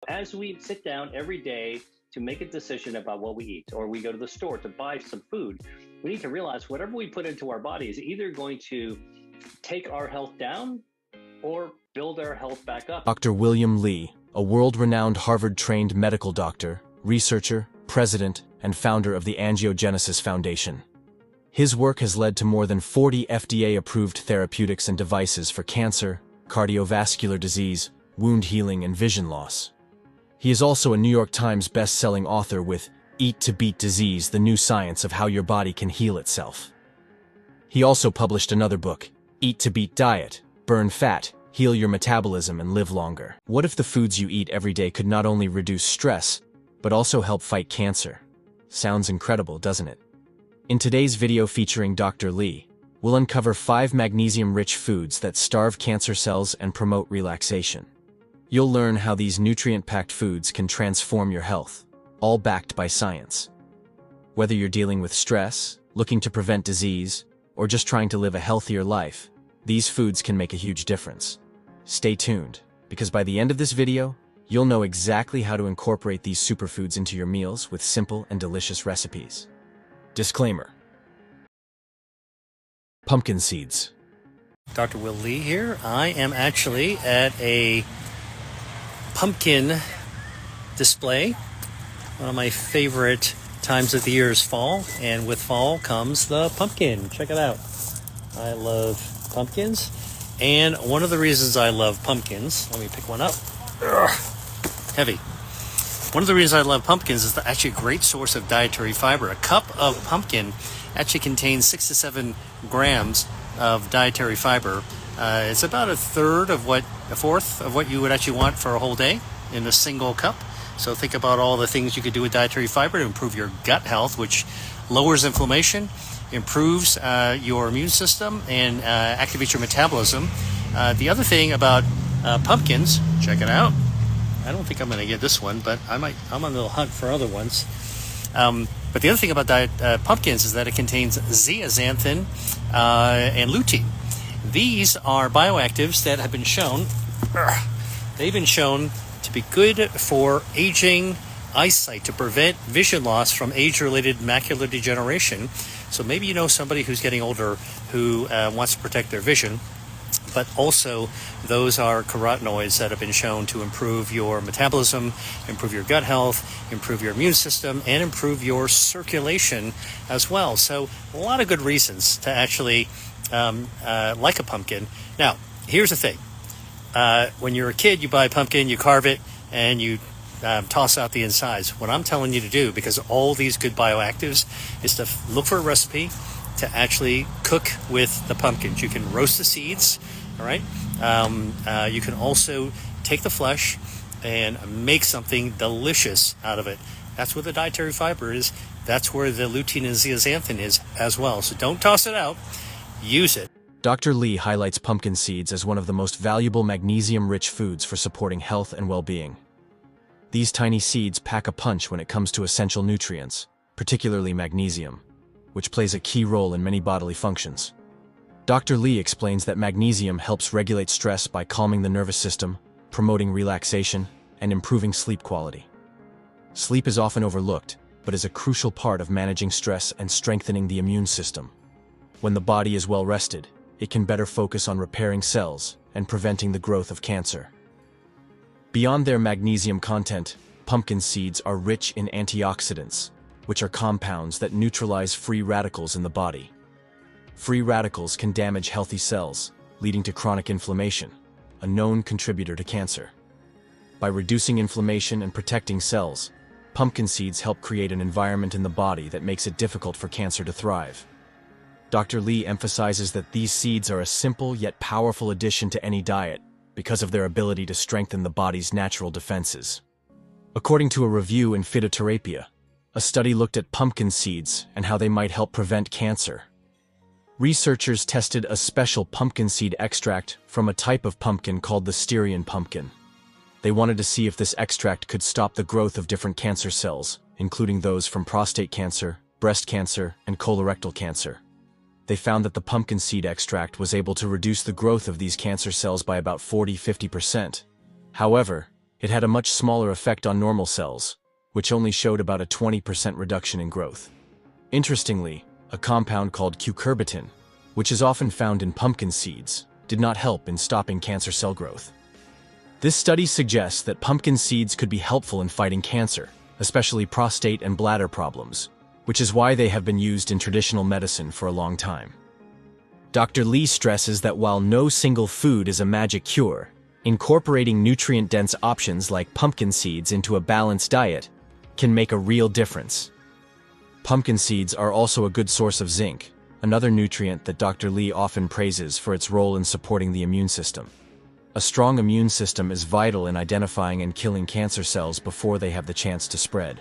as we sit down every day to make a decision about what we eat, or we go to the store to buy some food, we need to realize whatever we put into our body is either going to take our health down or build our health back up. Dr. William Li, a world-renowned Harvard-trained medical doctor, researcher, president, and founder of the Angiogenesis Foundation. His work has led to more than 40 FDA-approved therapeutics and devices for cancer, cardiovascular disease, wound healing, and vision loss. He is also a New York Times best-selling author with Eat to Beat Disease: The New Science of How Your Body Can Heal Itself. He also published another book, Eat to Beat Diet: Burn Fat, Heal Your Metabolism, and Live Longer. What if the foods you eat every day could not only reduce stress, but also help fight cancer? Sounds incredible, doesn't it? In today's video featuring Dr. Li, we'll uncover 5 magnesium-rich foods that starve cancer cells and promote relaxation. You'll learn how these nutrient-packed foods can transform your health, all backed by science. Whether you're dealing with stress, looking to prevent disease, or just trying to live a healthier life, these foods can make a huge difference. Stay tuned, because by the end of this video, you'll know exactly how to incorporate these superfoods into your meals with simple and delicious recipes. Disclaimer: pumpkin seeds. Dr. Will Li here. I am actually at a pumpkin display. One of my favorite times of the year is fall, and with fall comes the pumpkin. Check it out. I love pumpkins, and one of the reasons I love pumpkins, let me pick one up. Ugh, heavy. One of the reasons I love pumpkins is they're actually a great source of dietary fiber. A cup of pumpkin actually contains 6 to 7 grams of dietary fiber. It's about a fourth of what you would actually want for a whole day in a single cup. So think about all the things you could do with dietary fiber to improve your gut health, which lowers inflammation, improves your immune system, and activates your metabolism. The other thing about pumpkins, check it out. I don't think I'm going to get this one, but I'm on the hunt for other ones. But the other thing about pumpkins is that it contains zeaxanthin and lutein. These are bioactives that have been shown, to be good for aging eyesight, to prevent vision loss from age-related macular degeneration. So maybe you know somebody who's getting older who wants to protect their vision, but also those are carotenoids that have been shown to improve your metabolism, improve your gut health, improve your immune system, and improve your circulation as well. So a lot of good reasons to actually like a pumpkin. Now, here's the thing. When you're a kid, you buy a pumpkin, you carve it, and you toss out the insides. What I'm telling you to do, because of all these good bioactives, is to look for a recipe to actually cook with the pumpkins. You can roast the seeds, all right? You can also take the flesh and make something delicious out of it. That's where the dietary fiber is. That's where the lutein and zeaxanthin is as well. So don't toss it out. Use it. Dr. Li highlights pumpkin seeds as one of the most valuable magnesium-rich foods for supporting health and well-being. These tiny seeds pack a punch when it comes to essential nutrients, particularly magnesium, which plays a key role in many bodily functions. Dr. Li explains that magnesium helps regulate stress by calming the nervous system, promoting relaxation, and improving sleep quality. Sleep is often overlooked, but is a crucial part of managing stress and strengthening the immune system. When the body is well rested, it can better focus on repairing cells and preventing the growth of cancer. Beyond their magnesium content, pumpkin seeds are rich in antioxidants, which are compounds that neutralize free radicals in the body. Free radicals can damage healthy cells, leading to chronic inflammation, a known contributor to cancer. By reducing inflammation and protecting cells, pumpkin seeds help create an environment in the body that makes it difficult for cancer to thrive. Dr. Li emphasizes that these seeds are a simple yet powerful addition to any diet because of their ability to strengthen the body's natural defenses. According to a review in Phytotherapia, a study looked at pumpkin seeds and how they might help prevent cancer. Researchers tested a special pumpkin seed extract from a type of pumpkin called the Styrian pumpkin. They wanted to see if this extract could stop the growth of different cancer cells, including those from prostate cancer, breast cancer, and colorectal cancer. They found that the pumpkin seed extract was able to reduce the growth of these cancer cells by about 40–50%. However, It had a much smaller effect on normal cells, which only showed about a 20% reduction in growth. Interestingly, a compound called cucurbitin, which is often found in pumpkin seeds, did not help in stopping cancer cell growth. This study suggests that pumpkin seeds could be helpful in fighting cancer, especially prostate and bladder problems, which is why they have been used in traditional medicine for a long time. Dr. Lee stresses that while no single food is a magic cure, incorporating nutrient-dense options like pumpkin seeds into a balanced diet can make a real difference. Pumpkin seeds are also a good source of zinc, another nutrient that Dr. Lee often praises for its role in supporting the immune system. A strong immune system is vital in identifying and killing cancer cells before they have the chance to spread.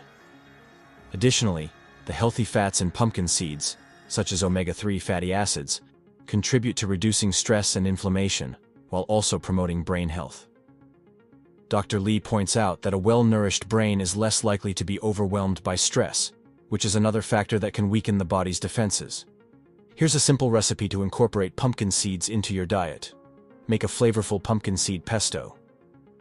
Additionally, the healthy fats in pumpkin seeds, such as omega-3 fatty acids, contribute to reducing stress and inflammation, while also promoting brain health. Dr. Lee points out that a well-nourished brain is less likely to be overwhelmed by stress, which is another factor that can weaken the body's defenses. Here's a simple recipe to incorporate pumpkin seeds into your diet. Make a flavorful pumpkin seed pesto.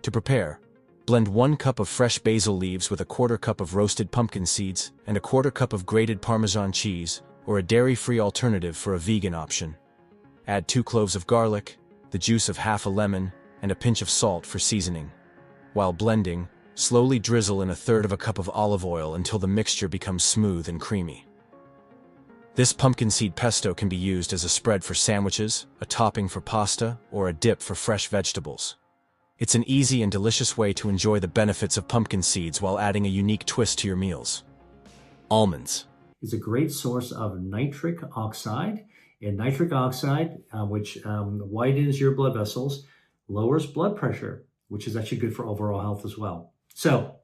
To prepare, blend 1 cup of fresh basil leaves with a 1/4 cup of roasted pumpkin seeds and a 1/4 cup of grated Parmesan cheese, or a dairy-free alternative for a vegan option. Add 2 cloves of garlic, the juice of half a lemon, and a pinch of salt for seasoning. While blending, slowly drizzle in 1/3 cup of olive oil until the mixture becomes smooth and creamy. This pumpkin seed pesto can be used as a spread for sandwiches, a topping for pasta, or a dip for fresh vegetables. It's an easy and delicious way to enjoy the benefits of pumpkin seeds while adding a unique twist to your meals. Almonds is a great source of nitric oxide, and nitric oxide, which widens your blood vessels, lowers blood pressure, which is actually good for overall health as well. So,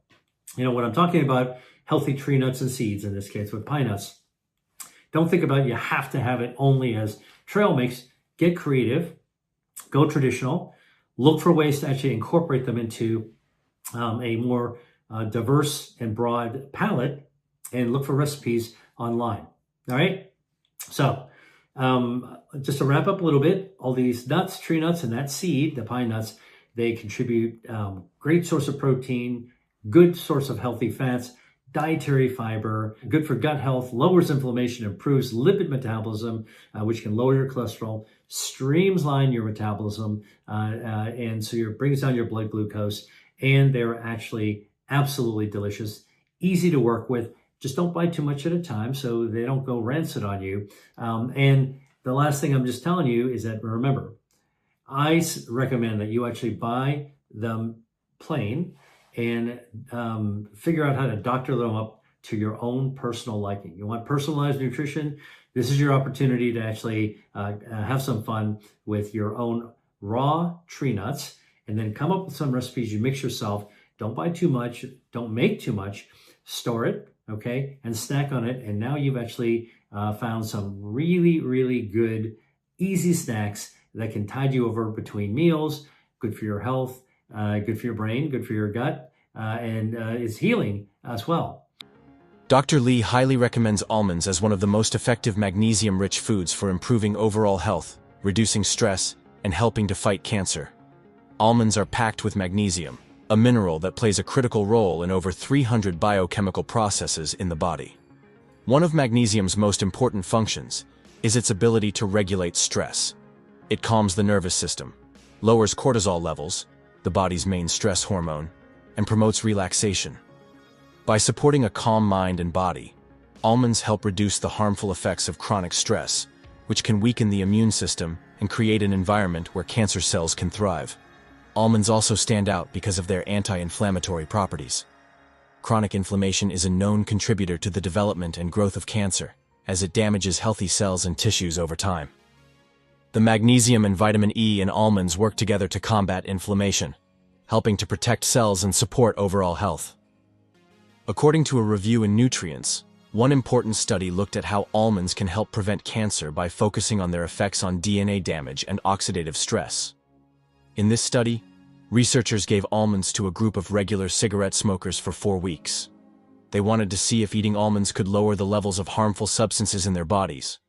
when I'm talking about healthy tree nuts and seeds, in this case with pine nuts, don't think about you have to have it only as trail mix. Get creative, go traditional, look for ways to actually incorporate them into a more diverse and broad palette, and look for recipes online. All right? So, just to wrap up a little bit, all these nuts, tree nuts, and that seed, the pine nuts, they contribute great source of protein, good source of healthy fats, dietary fiber, good for gut health, lowers inflammation, improves lipid metabolism, which can lower your cholesterol, streamline your metabolism, and so it brings down your blood glucose. And they're actually absolutely delicious, easy to work with. Just don't buy too much at a time so they don't go rancid on you. And the last thing I'm just telling you is that, remember, I recommend that you actually buy them plain and figure out how to doctor them up to your own personal liking. You want personalized nutrition? This is your opportunity to actually have some fun with your own raw tree nuts, and then come up with some recipes you mix yourself. Don't buy too much. Don't make too much. Store it, okay, and snack on it. And now you've actually found some really, really good, easy snacks that can tide you over between meals. Good for your health. Good for your brain, good for your gut, and is healing as well. Dr. Lee highly recommends almonds as one of the most effective magnesium-rich foods for improving overall health, reducing stress, and helping to fight cancer. Almonds are packed with magnesium, a mineral that plays a critical role in over 300 biochemical processes in the body. One of magnesium's most important functions is its ability to regulate stress. It calms the nervous system, lowers cortisol levels, the body's main stress hormone, and promotes relaxation. By supporting a calm mind and body, almonds help reduce the harmful effects of chronic stress, which can weaken the immune system and create an environment where cancer cells can thrive. Almonds also stand out because of their anti-inflammatory properties. Chronic inflammation is a known contributor to the development and growth of cancer, as it damages healthy cells and tissues over time. The magnesium and vitamin E in almonds work together to combat inflammation, helping to protect cells and support overall health. According to a review in Nutrients, one important study looked at how almonds can help prevent cancer by focusing on their effects on DNA damage and oxidative stress. In this study, researchers gave almonds to a group of regular cigarette smokers for 4 weeks. They wanted to see if eating almonds could lower the levels of harmful substances in their bodies.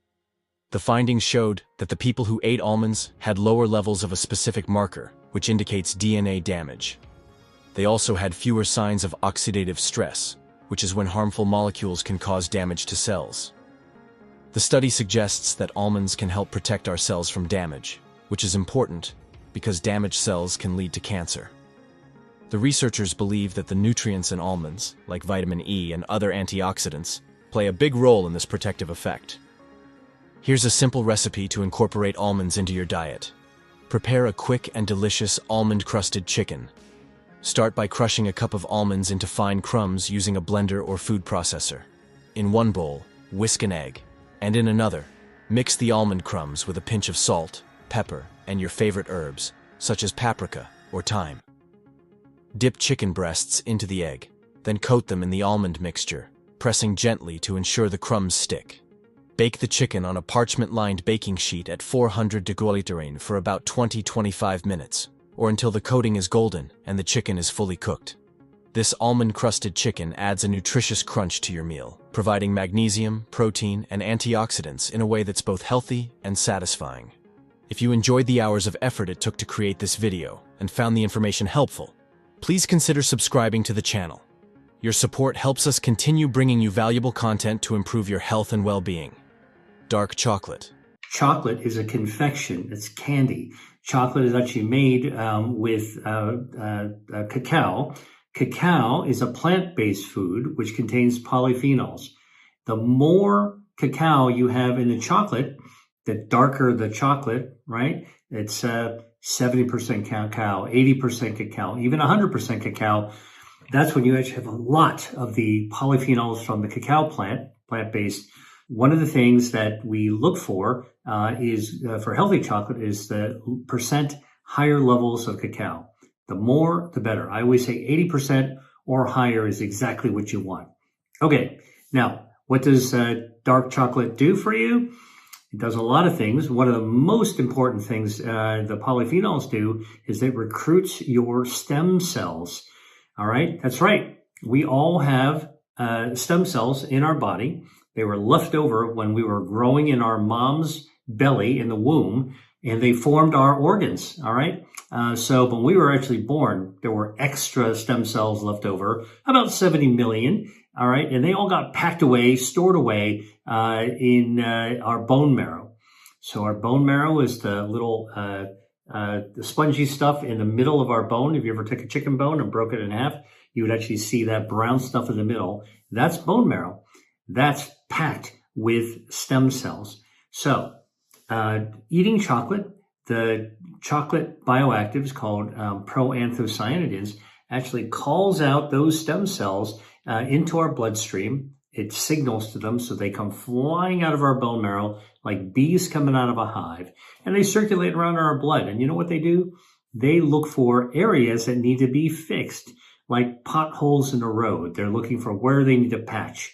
The findings showed that the people who ate almonds had lower levels of a specific marker, which indicates DNA damage. They also had fewer signs of oxidative stress, which is when harmful molecules can cause damage to cells. The study suggests that almonds can help protect our cells from damage, which is important because damaged cells can lead to cancer. The researchers believe that the nutrients in almonds, like vitamin E and other antioxidants, play a big role in this protective effect. Here's a simple recipe to incorporate almonds into your diet. Prepare a quick and delicious almond-crusted chicken. Start by crushing a cup of almonds into fine crumbs using a blender or food processor. In one bowl, whisk an egg, and in another, mix the almond crumbs with a pinch of salt, pepper, and your favorite herbs, such as paprika or thyme. Dip chicken breasts into the egg, then coat them in the almond mixture, pressing gently to ensure the crumbs stick. Bake the chicken on a parchment-lined baking sheet at 400 degrees for about 20-25 minutes, or until the coating is golden and the chicken is fully cooked. This almond-crusted chicken adds a nutritious crunch to your meal, providing magnesium, protein, and antioxidants in a way that's both healthy and satisfying. If you enjoyed the hours of effort it took to create this video and found the information helpful, please consider subscribing to the channel. Your support helps us continue bringing you valuable content to improve your health and well-being. Dark chocolate. Chocolate is a confection. It's candy. Chocolate is actually made with cacao. Cacao is a plant-based food which contains polyphenols. The more cacao you have in the chocolate, the darker the chocolate, right? It's 70% cacao, 80% cacao, even 100% cacao. That's when you actually have a lot of the polyphenols from the cacao plant-based. One of the things that we look for is for healthy chocolate is the percent higher levels of cacao. The more, the better. I always say 80% or higher is exactly what you want. Okay, now what does dark chocolate do for you? It does a lot of things. One of the most important things the polyphenols do is it recruits your stem cells. All right, that's right. We all have stem cells in our body. They were left over when we were growing in our mom's belly in the womb, and they formed our organs. All right. So when we were actually born, there were extra stem cells left over, about 70 million. All right. And they all got packed away, stored away in our bone marrow. So our bone marrow is the little the spongy stuff in the middle of our bone. If you ever took a chicken bone and broke it in half, you would actually see that brown stuff in the middle. That's bone marrow. That's packed with stem cells. So eating chocolate, the chocolate bioactives called proanthocyanidins actually calls out those stem cells into our bloodstream. It signals to them so they come flying out of our bone marrow like bees coming out of a hive, and they circulate around in our blood. And you know what they do? They look for areas that need to be fixed, like potholes in the road. They're looking for where they need to patch.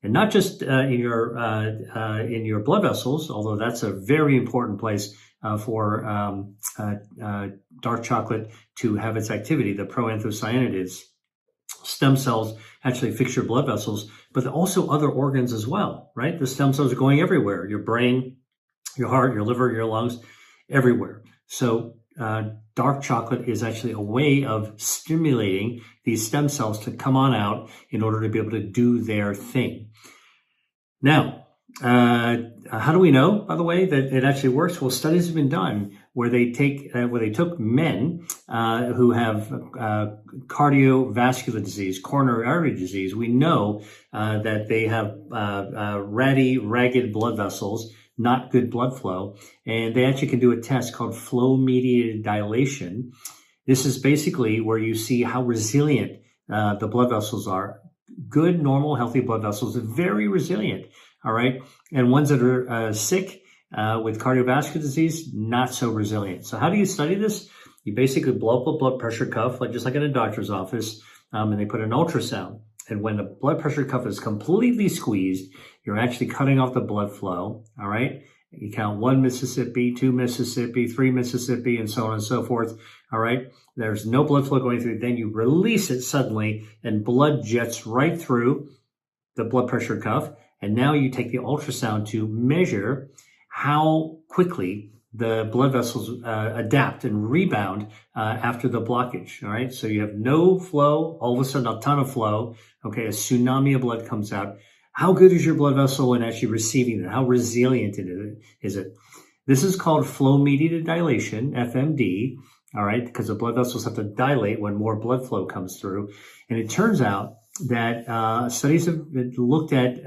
And not just in your blood vessels, although that's a very important place for dark chocolate to have its activity. The proanthocyanidins, stem cells actually fix your blood vessels, but also other organs as well, right? The stem cells are going everywhere: your brain, your heart, your liver, your lungs, everywhere. So dark chocolate is actually a way of stimulating these stem cells to come on out in order to be able to do their thing. Now, how do we know, by the way, that it actually works? Well, studies have been done where they took men who have cardiovascular disease, coronary artery disease. We know that they have ragged blood vessels, not good blood flow, and they actually can do a test called flow-mediated dilation. This is basically where you see how resilient the blood vessels are. Good, normal, healthy blood vessels are very resilient, all right? And ones that are sick with cardiovascular disease, not so resilient. So how do you study this? You basically blow up a blood pressure cuff, just like in a doctor's office, and they put an ultrasound. And when the blood pressure cuff is completely squeezed, you're actually cutting off the blood flow, all right? You count 1 Mississippi, 2 Mississippi, 3 Mississippi, and so on and so forth, all right? There's no blood flow going through. Then you release it suddenly, and blood jets right through the blood pressure cuff. And now you take the ultrasound to measure how quickly the blood vessels adapt and rebound after the blockage. All right. So you have no flow, all of a sudden a ton of flow. Okay. A tsunami of blood comes out. How good is your blood vessel when actually receiving it? How resilient is it? This is called flow mediated dilation, FMD. All right. Because the blood vessels have to dilate when more blood flow comes through. And it turns out that studies have looked at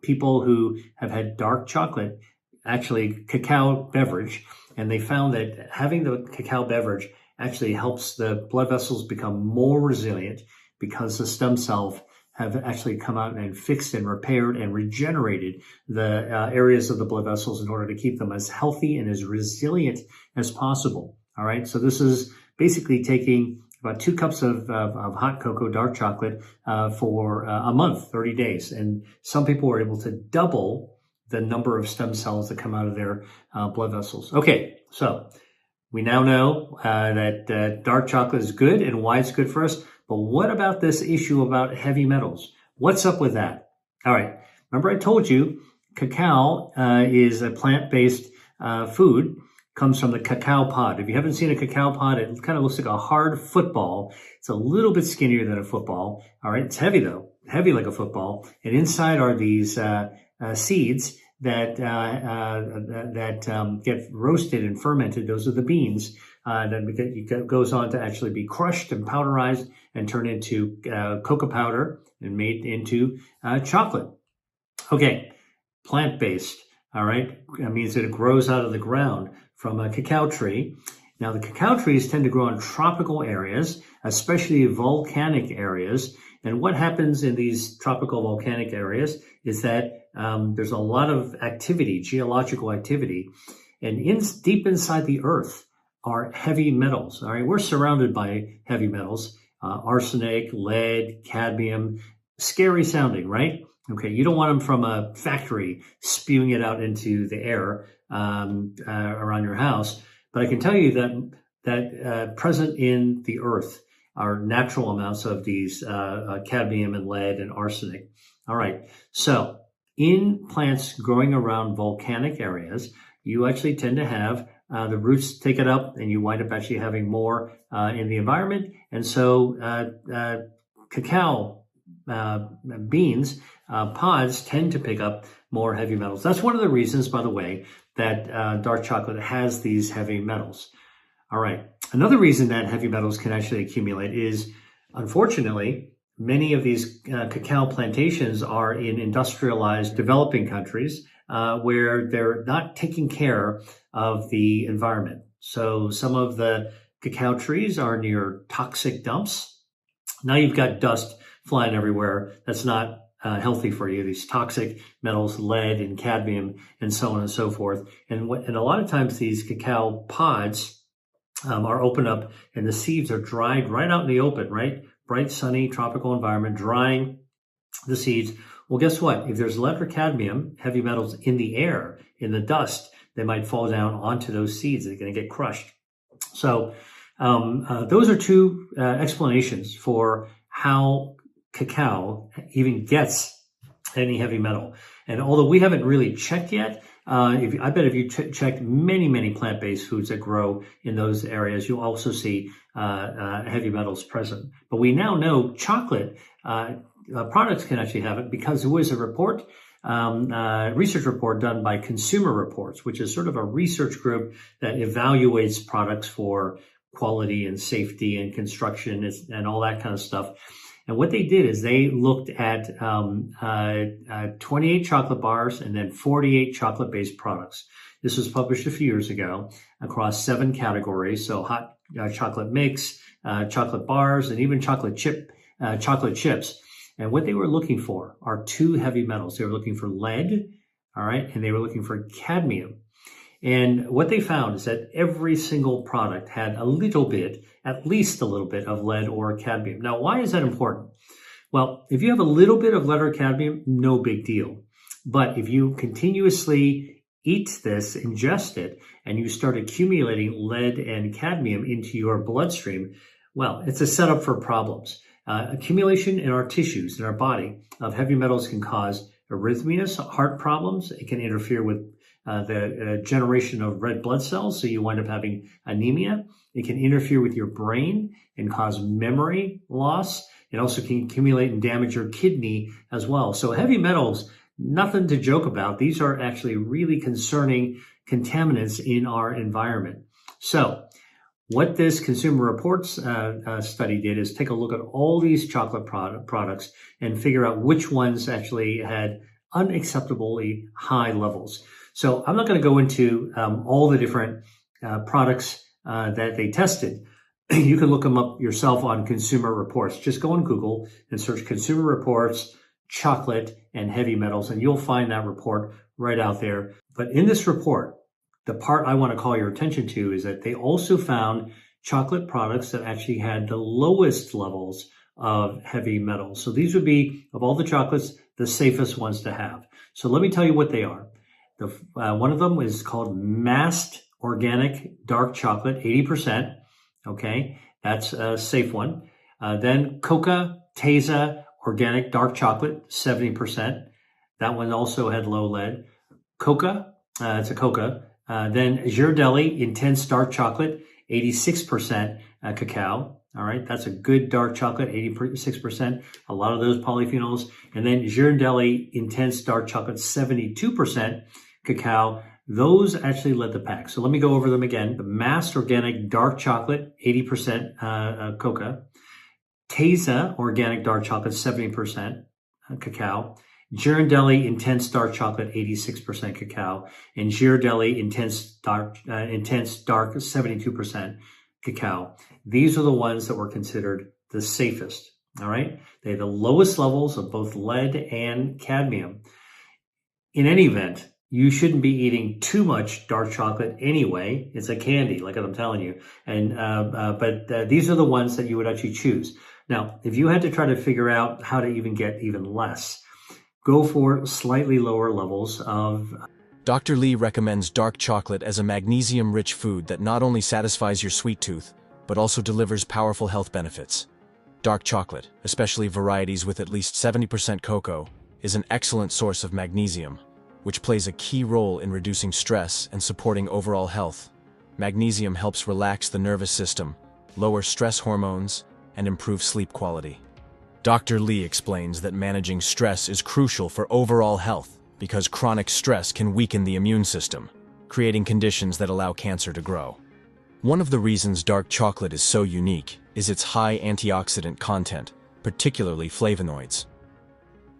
people who have had dark chocolate, actually cacao beverage, and they found that having the cacao beverage actually helps the blood vessels become more resilient because the stem cells have actually come out and fixed and repaired and regenerated the areas of the blood vessels in order to keep them as healthy and as resilient as possible. All right, so this is basically taking about 2 cups of hot cocoa, dark chocolate, for a month, 30 days. And some people were able to double the number of stem cells that come out of their blood vessels. Okay, so we now know that dark chocolate is good and why it's good for us. But what about this issue about heavy metals? What's up with that? All right, remember I told you cacao is a plant-based food. Comes from the cacao pod. If you haven't seen a cacao pod, it kind of looks like a hard football. It's a little bit skinnier than a football. All right, it's heavy though, heavy like a football. And inside are these seeds that get roasted and fermented. Those are the beans that goes on to actually be crushed and powderized and turned into cocoa powder and made into chocolate. Okay, plant-based. All right, that means that it grows out of the ground from a cacao tree. Now, the cacao trees tend to grow in tropical areas, especially volcanic areas. And what happens in these tropical volcanic areas is that there's a lot of activity, geological activity. And deep inside the earth are heavy metals. All right, we're surrounded by heavy metals, arsenic, lead, cadmium, scary sounding, right? Okay, you don't want them from a factory spewing it out into the air around your house. But I can tell you that present in the earth are natural amounts of these cadmium and lead and arsenic. All right, so in plants growing around volcanic areas, you actually tend to have the roots take it up and you wind up actually having more in the environment. And so cacao beans, pods tend to pick up more heavy metals. That's one of the reasons, by the way, that dark chocolate has these heavy metals. All right. Another reason that heavy metals can actually accumulate is, unfortunately, many of these cacao plantations are in industrialized developing countries where they're not taking care of the environment. So some of the cacao trees are near toxic dumps. Now you've got dust flying everywhere. That's not healthy for you. These toxic metals, lead and cadmium, and so on and so forth. And a lot of times these cacao pods are opened up, and the seeds are dried right out in the open, right? Bright, sunny, tropical environment, drying the seeds. Well, guess what? If there's lead or cadmium, heavy metals in the air, in the dust, they might fall down onto those seeds. They're going to get crushed. So those are two explanations for how cacao even gets any heavy metal. And although we haven't really checked yet, I bet if you checked many plant-based foods that grow in those areas, you'll also see heavy metals present. But we now know chocolate products can actually have it because there was a report, research report done by Consumer Reports, which is sort of a research group that evaluates products for quality and safety and construction and all that kind of stuff. And what they did is they looked at 28 chocolate bars and then 48 chocolate-based products. This was published a few years ago across 7 categories. So hot chocolate mix, chocolate bars, and even chocolate chips. And what they were looking for are 2 heavy metals. They were looking for lead, all right, and they were looking for cadmium. And what they found is that every single product had a little bit, at least a little bit of lead or cadmium. Now, why is that important? Well, if you have a little bit of lead or cadmium, no big deal. But if you continuously eat this, ingest it, and you start accumulating lead and cadmium into your bloodstream, well, it's a setup for problems. Accumulation in our tissues, in our body, of heavy metals can cause arrhythmias, heart problems. It can interfere with the generation of red blood cells, so you wind up having anemia. It can interfere with your brain and cause memory loss. It also can accumulate and damage your kidney as well. So heavy metals, nothing to joke about. These are actually really concerning contaminants in our environment. So what this Consumer Reports study did is take a look at all these chocolate products and figure out which ones actually had unacceptably high levels. So I'm not going to go into all the different products that they tested. You can look them up yourself on Consumer Reports. Just go on Google and search Consumer Reports, chocolate, and heavy metals, and you'll find that report right out there. But in this report, the part I want to call your attention to is that they also found chocolate products that actually had the lowest levels of heavy metals. So these would be, of all the chocolates, the safest ones to have. So let me tell you what they are. One of them is called masked organic dark chocolate, 80%. Okay, that's a safe one. Then Coca Tesa organic dark chocolate, 70%. That one also had low lead. Coca, it's a Coca. Then Ghirardelli Intense Dark Chocolate, 86% cacao. All right, that's a good dark chocolate, 86%. A lot of those polyphenols. And then Ghirardelli Intense Dark Chocolate, 72% cacao. Those actually led the pack. So let me go over them again. The masked organic dark chocolate, 80% coca. Tesa organic dark chocolate, 70% cacao. Ghirardelli Intense Dark Chocolate, 86% cacao, and Ghirardelli Intense Dark, 72% cacao. These are the ones that were considered the safest. All right, they have the lowest levels of both lead and cadmium. In any event, you shouldn't be eating too much dark chocolate anyway. It's a candy, like I'm telling you. And but these are the ones that you would actually choose. Now, if you had to try to figure out how to even get even less, go for slightly lower levels of... Dr. Lee recommends dark chocolate as a magnesium-rich food that not only satisfies your sweet tooth, but also delivers powerful health benefits. Dark chocolate, especially varieties with at least 70% cocoa, is an excellent source of magnesium, which plays a key role in reducing stress and supporting overall health. Magnesium helps relax the nervous system, lower stress hormones, and improve sleep quality. Dr. Lee explains that managing stress is crucial for overall health because chronic stress can weaken the immune system, creating conditions that allow cancer to grow. One of the reasons dark chocolate is so unique is its high antioxidant content, particularly flavonoids.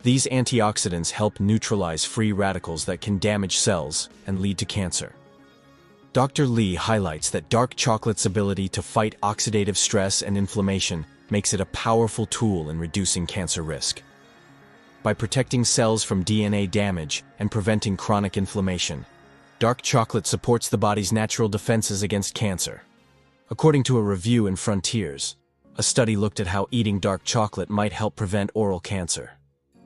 These antioxidants help neutralize free radicals that can damage cells and lead to cancer. Dr. Lee highlights that dark chocolate's ability to fight oxidative stress and inflammation makes it a powerful tool in reducing cancer risk. By protecting cells from DNA damage and preventing chronic inflammation, dark chocolate supports the body's natural defenses against cancer. According to a review in Frontiers, a study looked at how eating dark chocolate might help prevent oral cancer.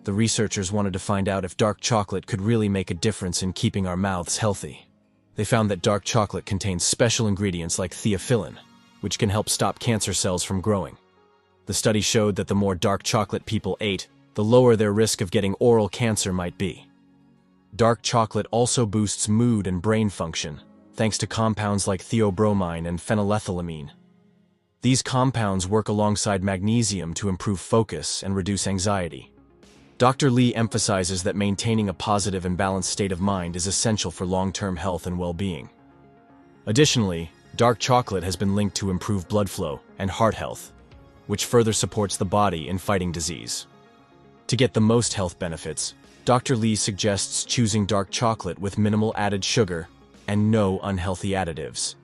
The researchers wanted to find out if dark chocolate could really make a difference in keeping our mouths healthy. They found that dark chocolate contains special ingredients like theophylline, which can help stop cancer cells from growing. The study showed that the more dark chocolate people ate, the lower their risk of getting oral cancer might be. Dark chocolate also boosts mood and brain function, thanks to compounds like theobromine and phenylethylamine. These compounds work alongside magnesium to improve focus and reduce anxiety. Dr. Lee emphasizes that maintaining a positive and balanced state of mind is essential for long-term health and well-being. Additionally, dark chocolate has been linked to improved blood flow and heart health, which further supports the body in fighting disease. To get the most health benefits, Dr. Lee suggests choosing dark chocolate with minimal added sugar and no unhealthy additives.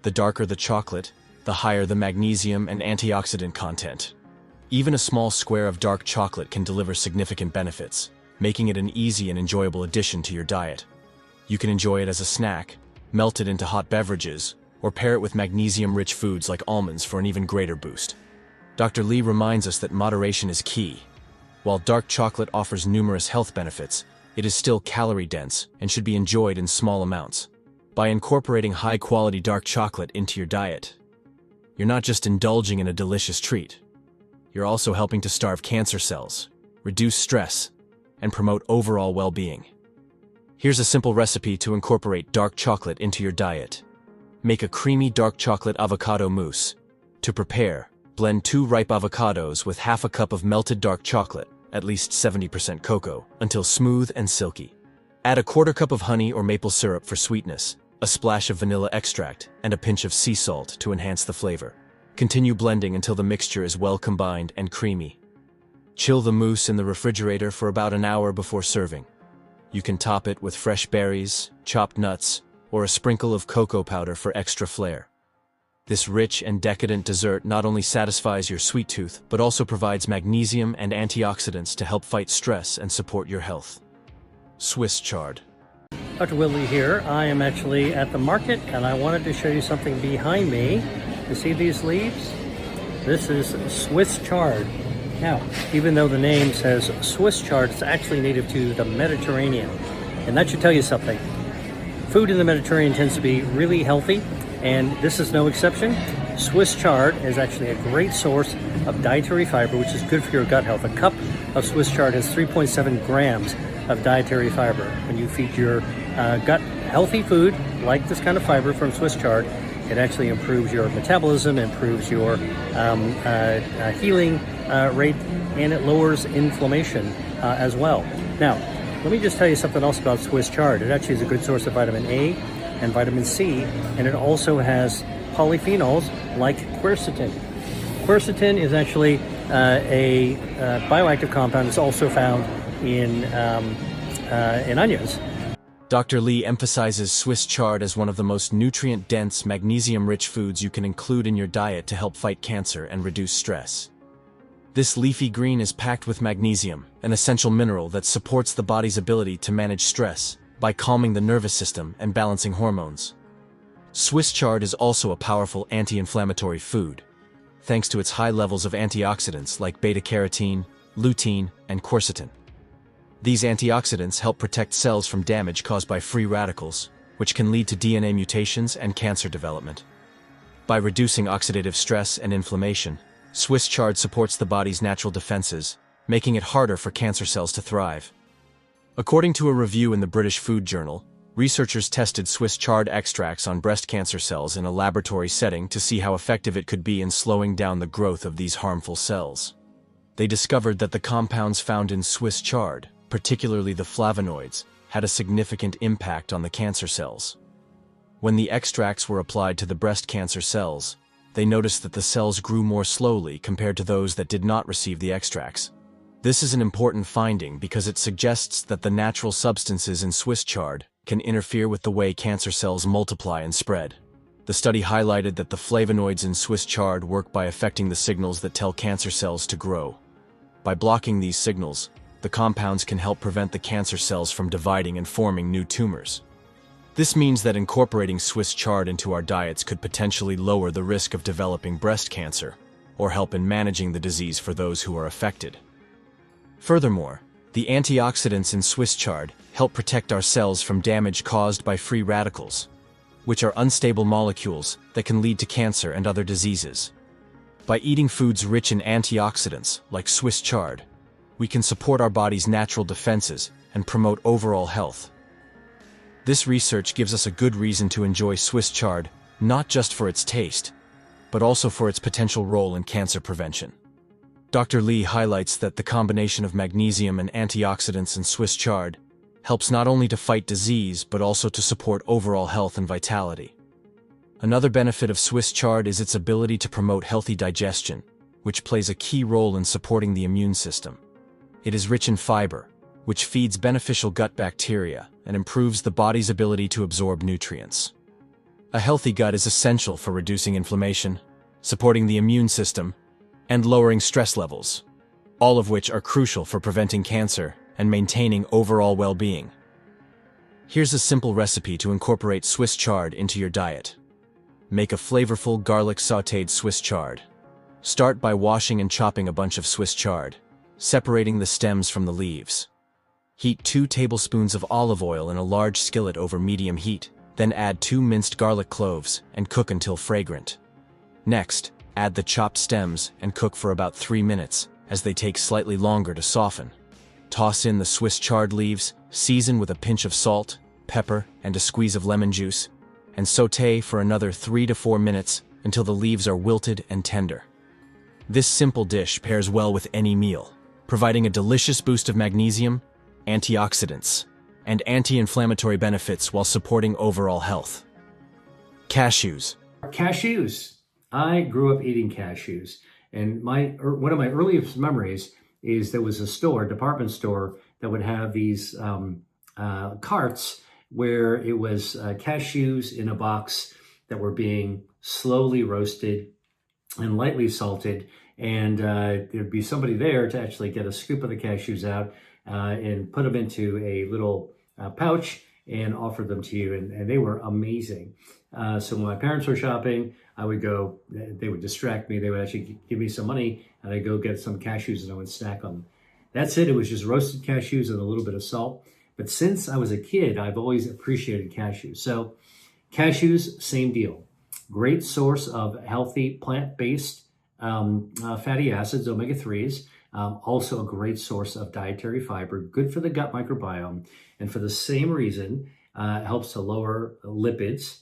The darker the chocolate, the higher the magnesium and antioxidant content. Even a small square of dark chocolate can deliver significant benefits, making it an easy and enjoyable addition to your diet. You can enjoy it as a snack, melt it into hot beverages, or pair it with magnesium-rich foods like almonds for an even greater boost. Dr. Lee reminds us that moderation is key. While dark chocolate offers numerous health benefits, it is still calorie-dense and should be enjoyed in small amounts. By incorporating high-quality dark chocolate into your diet, you're not just indulging in a delicious treat. You're also helping to starve cancer cells, reduce stress, and promote overall well-being. Here's a simple recipe to incorporate dark chocolate into your diet. Make a creamy dark chocolate avocado mousse. To prepare, blend 2 ripe avocados with half a cup of melted dark chocolate, at least 70% cocoa, until smooth and silky. Add a 1/4 cup of honey or maple syrup for sweetness, a splash of vanilla extract, and a pinch of sea salt to enhance the flavor. Continue blending until the mixture is well combined and creamy. Chill the mousse in the refrigerator for about an hour before serving. You can top it with fresh berries, chopped nuts, or a sprinkle of cocoa powder for extra flair. This rich and decadent dessert not only satisfies your sweet tooth, but also provides magnesium and antioxidants to help fight stress and support your health. Swiss chard. Dr. Willie here. I am actually at the market and I wanted to show you something behind me. You see these leaves? This is Swiss chard. Now, even though the name says Swiss chard, it's actually native to the Mediterranean. And that should tell you something. Food in the Mediterranean tends to be really healthy, and this is no exception. Swiss chard is actually a great source of dietary fiber, which is good for your gut health. A cup of Swiss chard has 3.7 grams of dietary fiber. When you feed your gut healthy food, like this kind of fiber from Swiss chard, it actually improves your metabolism, improves your healing rate, and it lowers inflammation as well. Now, let me just tell you something else about Swiss chard. It actually is a good source of vitamin A and vitamin C, and it also has polyphenols like quercetin. Quercetin is actually a bioactive compound. It's also found in onions. Dr. Lee emphasizes Swiss chard as one of the most nutrient-dense, magnesium-rich foods you can include in your diet to help fight cancer and reduce stress. This leafy green is packed with magnesium, an essential mineral that supports the body's ability to manage stress by calming the nervous system and balancing hormones. Swiss chard is also a powerful anti-inflammatory food, thanks to its high levels of antioxidants like beta-carotene, lutein, and quercetin. These antioxidants help protect cells from damage caused by free radicals, which can lead to DNA mutations and cancer development. By reducing oxidative stress and inflammation, Swiss chard supports the body's natural defenses, making it harder for cancer cells to thrive. According to a review in the British Food Journal, researchers tested Swiss chard extracts on breast cancer cells in a laboratory setting to see how effective it could be in slowing down the growth of these harmful cells. They discovered that the compounds found in Swiss chard, particularly the flavonoids, had a significant impact on the cancer cells. When the extracts were applied to the breast cancer cells, they noticed that the cells grew more slowly compared to those that did not receive the extracts. This is an important finding because it suggests that the natural substances in Swiss chard can interfere with the way cancer cells multiply and spread. The study highlighted that the flavonoids in Swiss chard work by affecting the signals that tell cancer cells to grow. By blocking these signals, the compounds can help prevent the cancer cells from dividing and forming new tumors. This means that incorporating Swiss chard into our diets could potentially lower the risk of developing breast cancer, or help in managing the disease for those who are affected. Furthermore, the antioxidants in Swiss chard help protect our cells from damage caused by free radicals, which are unstable molecules that can lead to cancer and other diseases. By eating foods rich in antioxidants, like Swiss chard, we can support our body's natural defenses and promote overall health. This research gives us a good reason to enjoy Swiss chard, not just for its taste, but also for its potential role in cancer prevention. Dr. Lee highlights that the combination of magnesium and antioxidants in Swiss chard helps not only to fight disease, but also to support overall health and vitality. Another benefit of Swiss chard is its ability to promote healthy digestion, which plays a key role in supporting the immune system. It is rich in fiber, which feeds beneficial gut bacteria and improves the body's ability to absorb nutrients. A healthy gut is essential for reducing inflammation, supporting the immune system, and lowering stress levels, all of which are crucial for preventing cancer and maintaining overall well-being. Here's a simple recipe to incorporate Swiss chard into your diet. Make a flavorful garlic sautéed Swiss chard. Start by washing and chopping a bunch of Swiss chard, separating the stems from the leaves. Heat 2 tablespoons of olive oil in a large skillet over medium heat, then add 2 minced garlic cloves and cook until fragrant. Next, add the chopped stems and cook for about 3 minutes, as they take slightly longer to soften. Toss in the Swiss chard leaves Season with a pinch of salt, pepper, and a squeeze of lemon juice, and sauté for another 3 to 4 minutes until the leaves are wilted and tender. This simple dish pairs well with any meal, providing a delicious boost of magnesium, antioxidants, and anti-inflammatory benefits while supporting overall health. Cashews. Cashews. I grew up eating cashews, and one of my earliest memories is there was a department store, that would have these carts where it was cashews in a box that were being slowly roasted and lightly salted, and there'd be somebody there to actually get a scoop of the cashews out and put them into a little pouch and offer them to you, and they were amazing. So when my parents were shopping, I would go, they would distract me, they would actually give me some money, and I'd go get some cashews and I would snack on them. That's it. It was just roasted cashews and a little bit of salt. But since I was a kid, I've always appreciated cashews. So cashews, same deal. Great source of healthy plant-based fatty acids, omega-3s. Also a great source of dietary fiber, good for the gut microbiome. And for the same reason, it helps to lower lipids,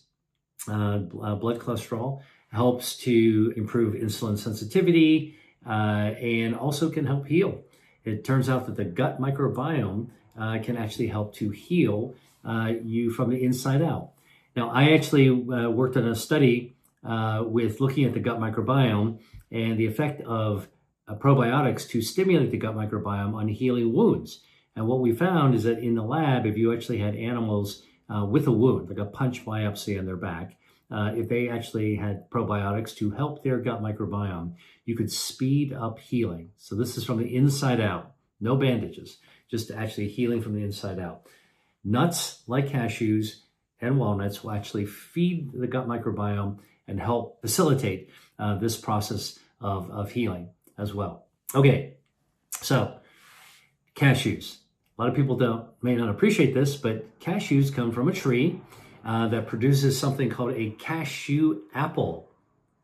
blood cholesterol, helps to improve insulin sensitivity, and also can help heal. It turns out that the gut microbiome can actually help to heal you from the inside out. Now, I actually worked on a study with looking at the gut microbiome and the effect of probiotics to stimulate the gut microbiome on healing wounds. And what we found is that in the lab, if you actually had animals with a wound, like a punch biopsy on their back, if they actually had probiotics to help their gut microbiome, you could speed up healing. So this is from the inside out, no bandages, just actually healing from the inside out. Nuts like cashews and walnuts will actually feed the gut microbiome and help facilitate this process of healing as well. Okay, so cashews. A lot of people may not appreciate this, but cashews come from a tree that produces something called a cashew apple.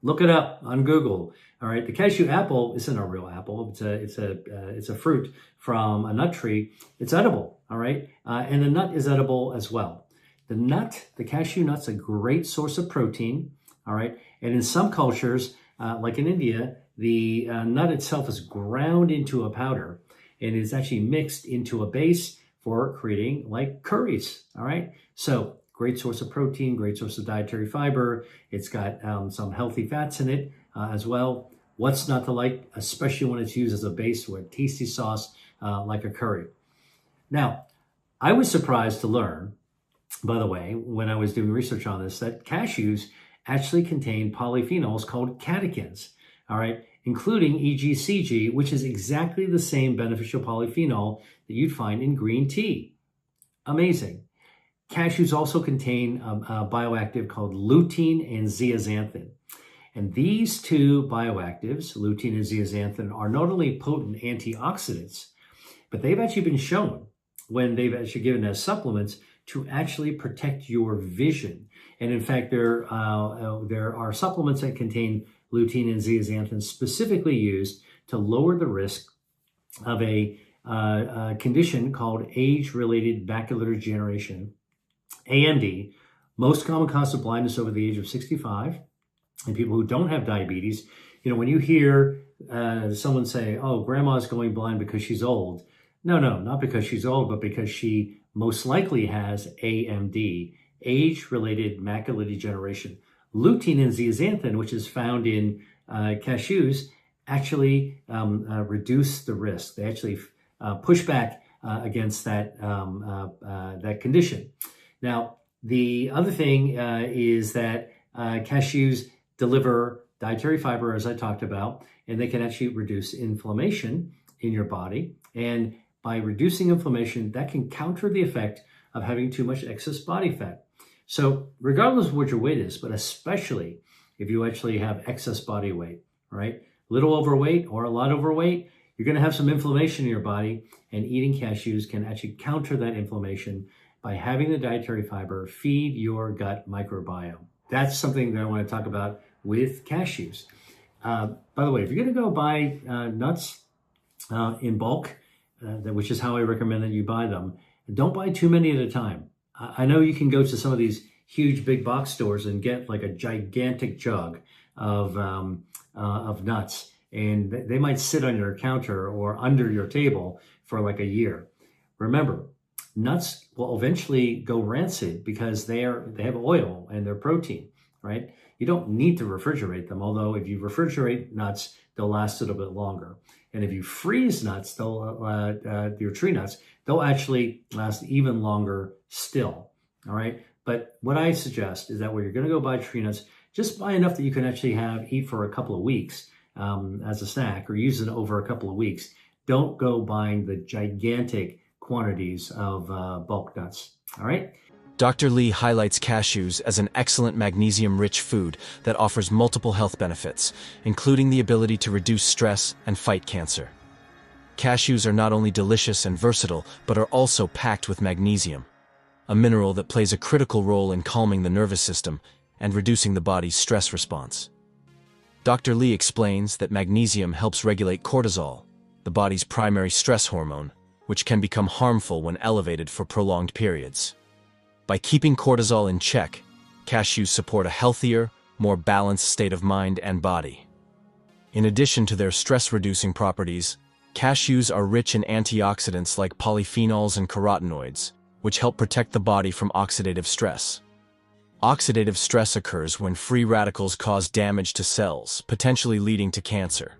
Look it up on Google. All right, the cashew apple isn't a real apple. It's a fruit from a nut tree. It's edible. All right, and the nut is edible as well. The cashew nut's a great source of protein. All right, and in some cultures, like in India, the nut itself is ground into a powder and is actually mixed into a base for creating like curries. All right, so great source of protein, great source of dietary fiber. It's got some healthy fats in it as well. What's not to like, especially when it's used as a base or a tasty sauce like a curry. Now, I was surprised to learn, by the way, when I was doing research on this, that cashews actually contain polyphenols called catechins, all right, including EGCG, which is exactly the same beneficial polyphenol that you'd find in green tea. Amazing. Cashews also contain a bioactive called lutein and zeaxanthin. And these two bioactives, lutein and zeaxanthin, are not only potent antioxidants, but they've actually been shown when they've actually given as supplements to actually protect your vision. And in fact, there are supplements that contain lutein and zeaxanthin specifically used to lower the risk of a condition called age-related macular degeneration, AMD, most common cause of blindness over the age of 65, and people who don't have diabetes. You know, when you hear someone say, oh, grandma's going blind because she's old. No, not because she's old, but because she most likely has AMD, age-related macular degeneration. Lutein and zeaxanthin, which is found in cashews, actually reduce the risk. They actually push back against that condition. Now, the other thing is that cashews deliver dietary fiber, as I talked about, and they can actually reduce inflammation in your body. And by reducing inflammation, that can counter the effect of having too much excess body fat. So regardless of what your weight is, but especially if you actually have excess body weight, right? Little overweight or a lot overweight, you're going to have some inflammation in your body, and eating cashews can actually counter that inflammation by having the dietary fiber feed your gut microbiome. That's something that I want to talk about with cashews. By the way, if you're going to go buy nuts in bulk, which is how I recommend that you buy them, Don't buy too many at a time. I know you can go to some of these huge big box stores and get like a gigantic jug of nuts, and they might sit on your counter or under your table for like a year. Remember, nuts will eventually go rancid because they have oil and they're protein, right? You don't need to refrigerate them, although if you refrigerate nuts, they'll last a little bit longer. And if you freeze nuts, your tree nuts, they'll actually last even longer still, all right? But what I suggest is that when you're going to go buy tree nuts, just buy enough that you can actually eat for a couple of weeks as a snack, or use it over a couple of weeks. Don't go buying the gigantic quantities of bulk nuts, all right? Dr. Lee highlights cashews as an excellent magnesium-rich food that offers multiple health benefits, including the ability to reduce stress and fight cancer. Cashews are not only delicious and versatile, but are also packed with magnesium, a mineral that plays a critical role in calming the nervous system and reducing the body's stress response. Dr. Lee explains that magnesium helps regulate cortisol, the body's primary stress hormone, which can become harmful when elevated for prolonged periods. By keeping cortisol in check, cashews support a healthier, more balanced state of mind and body. In addition to their stress-reducing properties, cashews are rich in antioxidants like polyphenols and carotenoids, which help protect the body from oxidative stress. Oxidative stress occurs when free radicals cause damage to cells, potentially leading to cancer.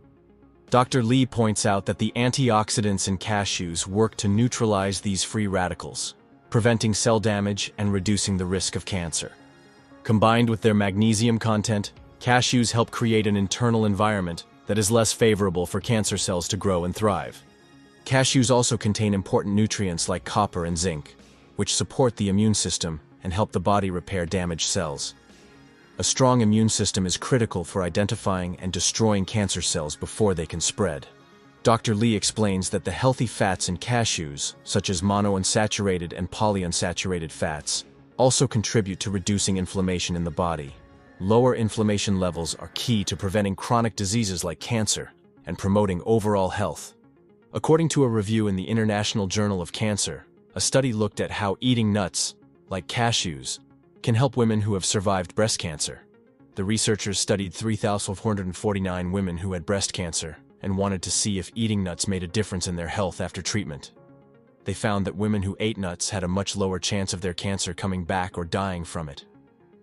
Dr. Lee points out that the antioxidants in cashews work to neutralize these free radicals, preventing cell damage and reducing the risk of cancer. Combined with their magnesium content, cashews help create an internal environment that is less favorable for cancer cells to grow and thrive. Cashews also contain important nutrients like copper and zinc, which support the immune system and help the body repair damaged cells. A strong immune system is critical for identifying and destroying cancer cells before they can spread. Dr. Lee explains that the healthy fats in cashews, such as monounsaturated and polyunsaturated fats, also contribute to reducing inflammation in the body. Lower inflammation levels are key to preventing chronic diseases like cancer and promoting overall health. According to a review in the International Journal of Cancer, a study looked at how eating nuts, like cashews, can help women who have survived breast cancer. The researchers studied 3,449 women who had breast cancer and wanted to see if eating nuts made a difference in their health after treatment. They found that women who ate nuts had a much lower chance of their cancer coming back or dying from it.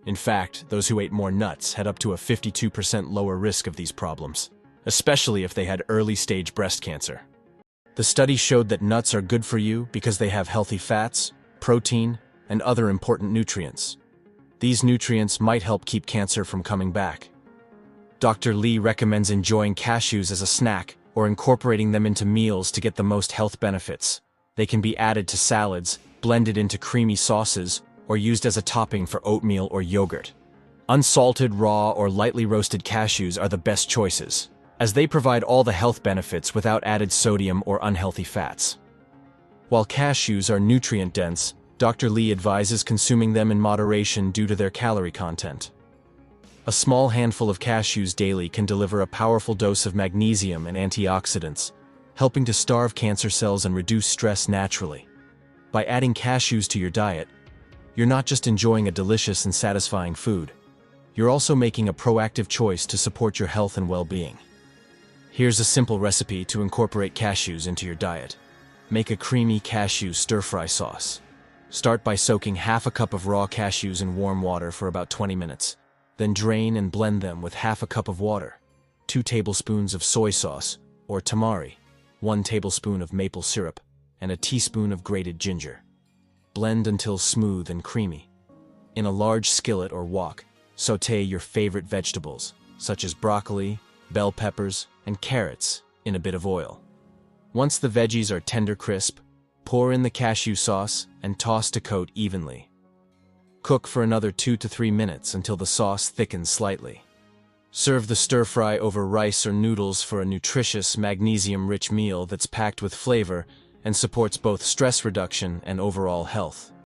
In fact, those who ate more nuts had up to a 52% lower risk of these problems, especially if they had early-stage breast cancer. The study showed that nuts are good for you because they have healthy fats, protein, and other important nutrients. These nutrients might help keep cancer from coming back. Dr. Lee recommends enjoying cashews as a snack or incorporating them into meals to get the most health benefits. They can be added to salads, blended into creamy sauces, or used as a topping for oatmeal or yogurt. Unsalted, raw, or lightly roasted cashews are the best choices, as they provide all the health benefits without added sodium or unhealthy fats. While cashews are nutrient-dense, Dr. Lee advises consuming them in moderation due to their calorie content. A small handful of cashews daily can deliver a powerful dose of magnesium and antioxidants, helping to starve cancer cells and reduce stress naturally. By adding cashews to your diet, you're not just enjoying a delicious and satisfying food, you're also making a proactive choice to support your health and well-being. Here's a simple recipe to incorporate cashews into your diet. Make a creamy cashew stir-fry sauce. Start by soaking half a cup of raw cashews in warm water for about 20 minutes. Then drain and blend them with half a cup of water, 2 tablespoons of soy sauce, or tamari, 1 tablespoon of maple syrup, and a teaspoon of grated ginger. Blend until smooth and creamy. In a large skillet or wok, sauté your favorite vegetables, such as broccoli, bell peppers, and carrots, in a bit of oil. Once the veggies are tender crisp, pour in the cashew sauce and toss to coat evenly. Cook for another 2 to 3 minutes until the sauce thickens slightly. Serve the stir-fry over rice or noodles for a nutritious, magnesium-rich meal that's packed with flavor and supports both stress reduction and overall health.